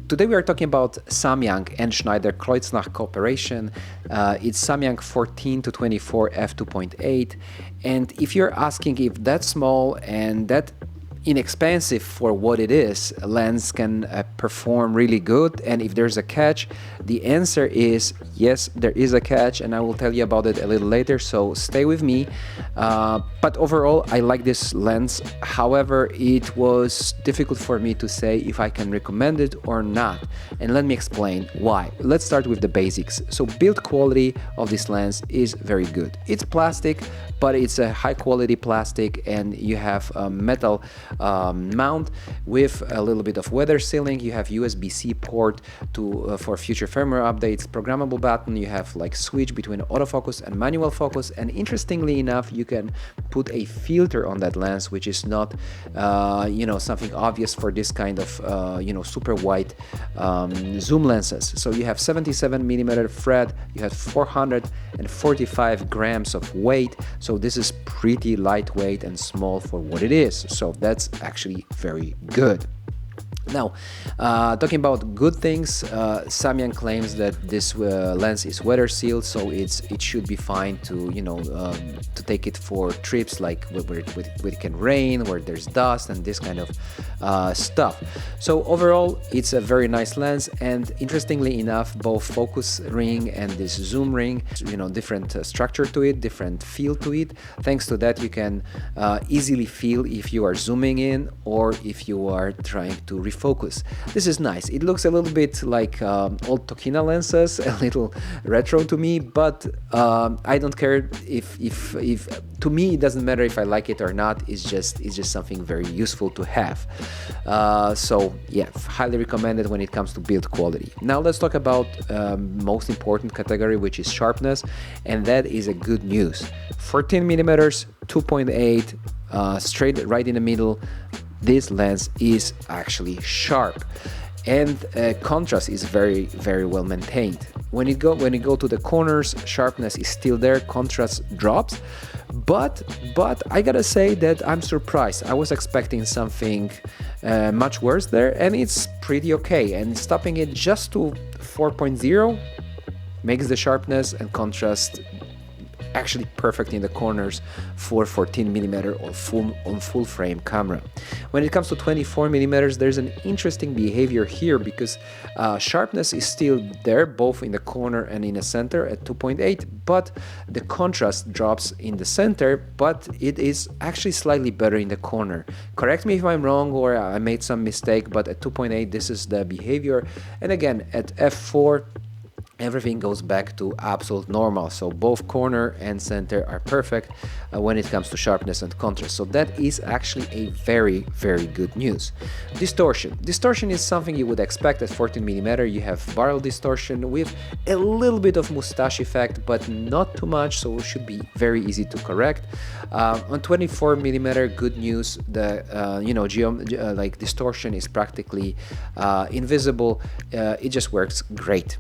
Today we are talking about Samyang and Schneider Kreuznach cooperation. It's Samyang 14-24 f2.8, and if you're asking if that small and that inexpensive for what it is, a lens can perform really good, and if there's a catch, the answer is yes, there is a catch, and I will tell you about it a little later, so stay with me. But overall, I like this lens. However, it was difficult for me to say if I can recommend it or not, and let me explain why. Let's start with the basics. So build quality of this lens is very good. It's plastic, but it's a high quality plastic, and you have a metal mount with a little bit of weather sealing. You have USB-C port to for future firmware updates, programmable button. You have like switch between autofocus and manual focus, and interestingly enough, you can put a filter on that lens, which is not something obvious for this kind of super wide zoom lenses. So you have 77mm thread, you have 445 grams of weight, so this is pretty lightweight and small for what it is, so that's actually very good. Now, talking about good things, Samyang claims that this lens is weather sealed, so it should be fine to to take it for trips like where it can rain, where there's dust and this kind of stuff. So overall, it's a very nice lens, and interestingly enough, both focus ring and this zoom ring, different structure to it, different feel to it. Thanks to that, you can easily feel if you are zooming in or if you are trying to focus. This is nice. It looks a little bit like old Tokina lenses, a little retro to me, but I don't care if to me it doesn't matter if I like it or not. It's just something very useful to have. So yeah, highly recommended when it comes to build quality. Now let's talk about most important category, which is sharpness, and that is a good news. 14mm, 2.8, straight right in the middle. This lens is actually sharp, and contrast is very, very well maintained. When you go to the corners, sharpness is still there, contrast drops, but I gotta say that I'm surprised. I was expecting something much worse there, and it's pretty okay. And stopping it just to 4.0 makes the sharpness and contrast actually perfect in the corners for 14mm or full frame camera. When it comes to 24mm, there's an interesting behavior here, because sharpness is still there both in the corner and in the center at 2.8, but the contrast drops in the center, but it is actually slightly better in the corner. Correct me if I'm wrong or I made some mistake, but at 2.8 this is the behavior, and again at f4 everything goes back to absolute normal, so both corner and center are perfect when it comes to sharpness and contrast. So that is actually a very, very good news. Distortion is something you would expect at 14mm. You have barrel distortion with a little bit of mustache effect, but not too much, so it should be very easy to correct. On 24mm, good news, the like distortion is practically invisible. It just works great.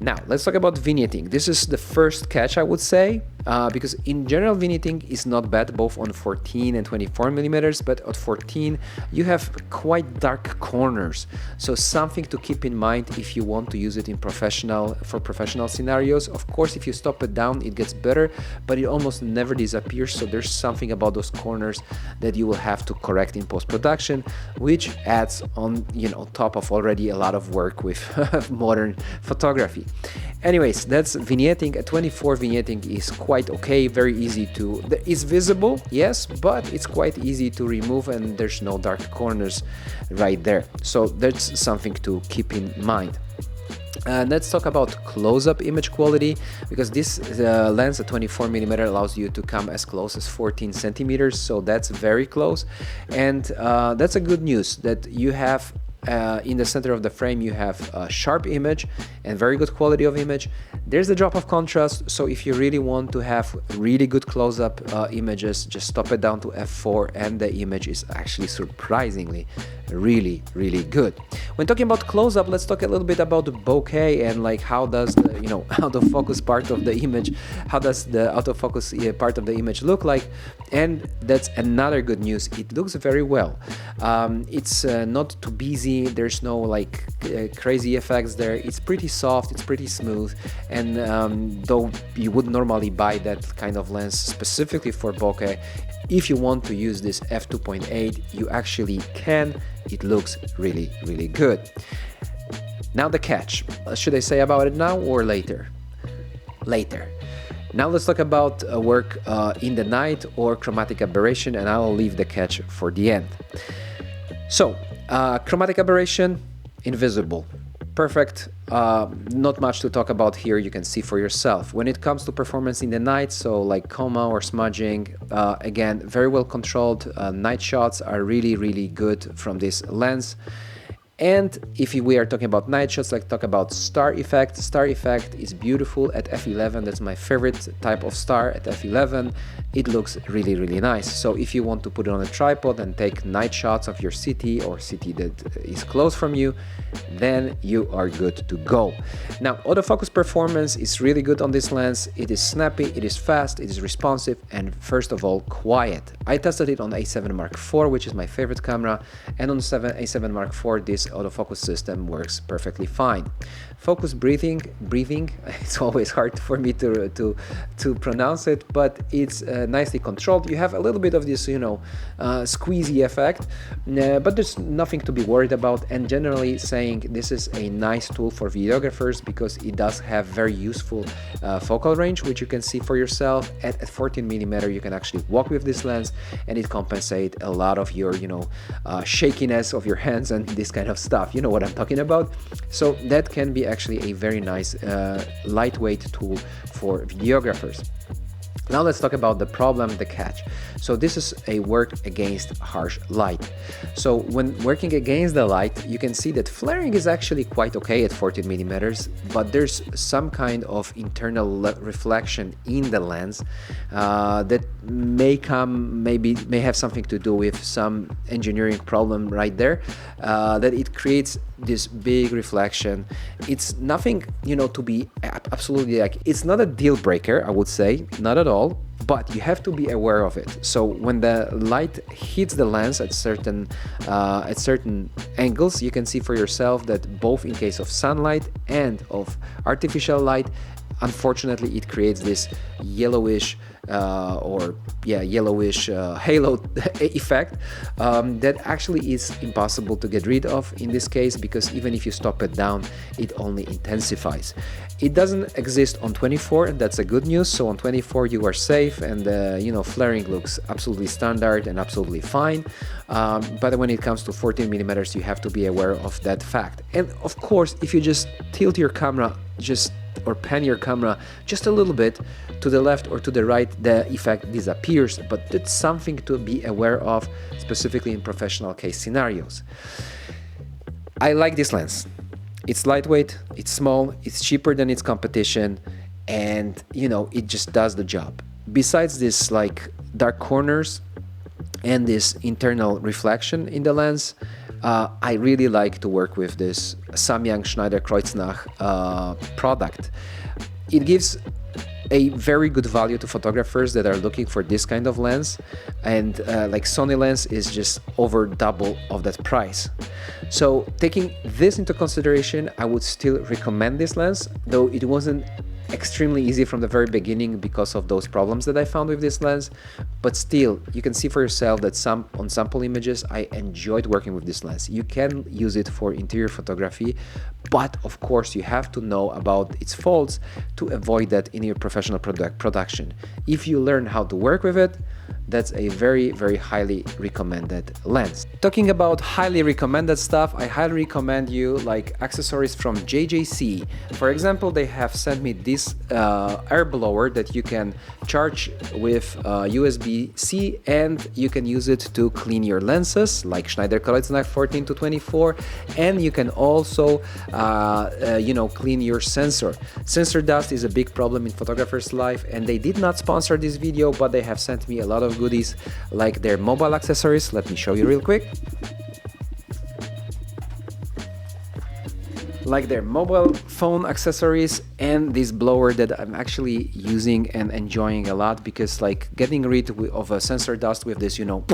Now, let's talk about vignetting. This is the first catch, I would say, because in general, vignetting is not bad, both on 14 and 24mm, but at 14, you have quite dark corners. So something to keep in mind if you want to use it in professional scenarios. Of course, if you stop it down, it gets better, but it almost never disappears. So there's something about those corners that you will have to correct in post-production, which adds on, top of already a lot of work with modern photography. Anyways, that's vignetting. At 24, vignetting is quite okay, very easy to, it's visible, yes, but it's quite easy to remove, and there's no dark corners right there. So that's something to keep in mind. Let's talk about close-up image quality, because this lens at 24mm allows you to come as close as 14 centimeters, so that's very close, and that's a good news that you have in the center of the frame. You have a sharp image and very good quality of image. There's a drop of contrast, so if you really want to have really good close-up images, just stop it down to f4 and the image is actually surprisingly really, really good. When talking about close-up, let's talk a little bit about the bokeh and like how does the autofocus part of the image, how does the autofocus part of the image look like. And that's another good news, it looks very well. It's not too busy, there's no like crazy effects there, it's pretty soft, it's pretty smooth. And though you would normally buy that kind of lens specifically for bokeh, if you want to use this f2.8, you actually can. It looks really, really good. Now the catch. Should I say about it now or later? Later. Now let's talk about work in the night or chromatic aberration, and I'll leave the catch for the end. So, chromatic aberration, invisible. Perfect, not much to talk about here, you can see for yourself. When it comes to performance in the night, so like coma or smudging, again, very well controlled. Night shots are really, really good from this lens. And if we are talking about night shots, like talk about star effect. Star effect is beautiful at f11. That's my favorite type of star at f11. It looks really, really nice. So if you want to put it on a tripod and take night shots of your city or city that is close from you, then you are good to go. Now, autofocus performance is really good on this lens. It is snappy, it is fast, it is responsive, and first of all, quiet. I tested it on A7 Mark IV, which is my favorite camera, and on A7 Mark IV, this autofocus system works perfectly fine. Focus breathing, it's always hard for me to pronounce it, but it's nicely controlled. You have a little bit of this, squeezy effect, but there's nothing to be worried about. And generally saying, this is a nice tool for videographers because it does have very useful focal range, which you can see for yourself. At 14mm, you can actually walk with this lens, and it compensates a lot of your, shakiness of your hands and this kind of stuff. You know what I'm talking about. So that can be actually a very nice lightweight tool for videographers. Now let's talk about the problem, the catch. So this is a work against harsh light. So when working against the light, you can see that flaring is actually quite okay at 14mm, but there's some kind of internal reflection in the lens that may have something to do with some engineering problem right there, that it creates this big reflection. It's nothing, to be absolutely like, it's not a deal breaker, I would say, not at all, but you have to be aware of it. So when the light hits the lens at certain angles, you can see for yourself that both in case of sunlight and of artificial light, unfortunately it creates this yellowish halo effect that actually is impossible to get rid of in this case, because even if you stop it down, it only intensifies. It doesn't exist on 24, and that's a good news. So on 24 you are safe, and flaring looks absolutely standard and absolutely fine. But when it comes to 14mm, you have to be aware of that fact. And of course, if you just tilt your camera or pan your camera just a little bit to the left or to the right, the effect disappears, but it's something to be aware of, specifically in professional case scenarios. I like this lens. It's lightweight, it's small, it's cheaper than its competition, and it just does the job. Besides this like dark corners and this internal reflection in the lens, I really like to work with this Samyang Schneider Kreuznach product. It gives a very good value to photographers that are looking for this kind of lens, and like Sony lens is just over double of that price. So taking this into consideration, I would still recommend this lens, though it wasn't extremely easy from the very beginning because of those problems that I found with this lens, but still you can see for yourself that on sample images I enjoyed working with this lens. You can use it for interior photography, but of course you have to know about its faults to avoid that in your professional production. If you learn how to work with it, that's a very, very highly recommended lens. Talking about highly recommended stuff, I highly recommend you like accessories from JJC. For example, they have sent me this air blower that you can charge with USB-C, and you can use it to clean your lenses like Schneider Kreuznach 14 to 24, and you can also clean your sensor. Sensor dust is a big problem in photographers' life, and they did not sponsor this video, but they have sent me a lot of goodies like their mobile accessories. Let me show you real quick. like their mobile phone accessories and this blower that I'm actually using and enjoying a lot, because like getting rid of a sensor dust with this, you know,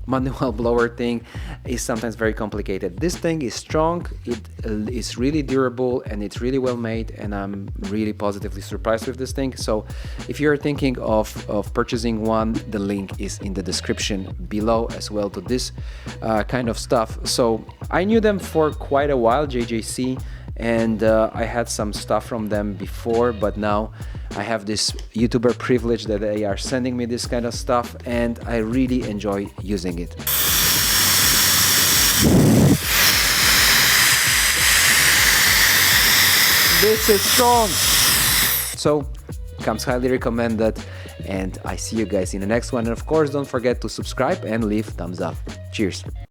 manual blower thing is sometimes very complicated. This thing is strong, it is really durable, and it's really well made, and I'm really positively surprised with this thing. So if you're thinking of purchasing one, the link is in the description below as well to this kind of stuff. So I knew them for quite a while, JJC, and I had some stuff from them before, but now I have this YouTuber privilege that they are sending me this kind of stuff, and I really enjoy using it. This is strong! So, comes highly recommended, and I see you guys in the next one. And of course, don't forget to subscribe and leave thumbs up. Cheers!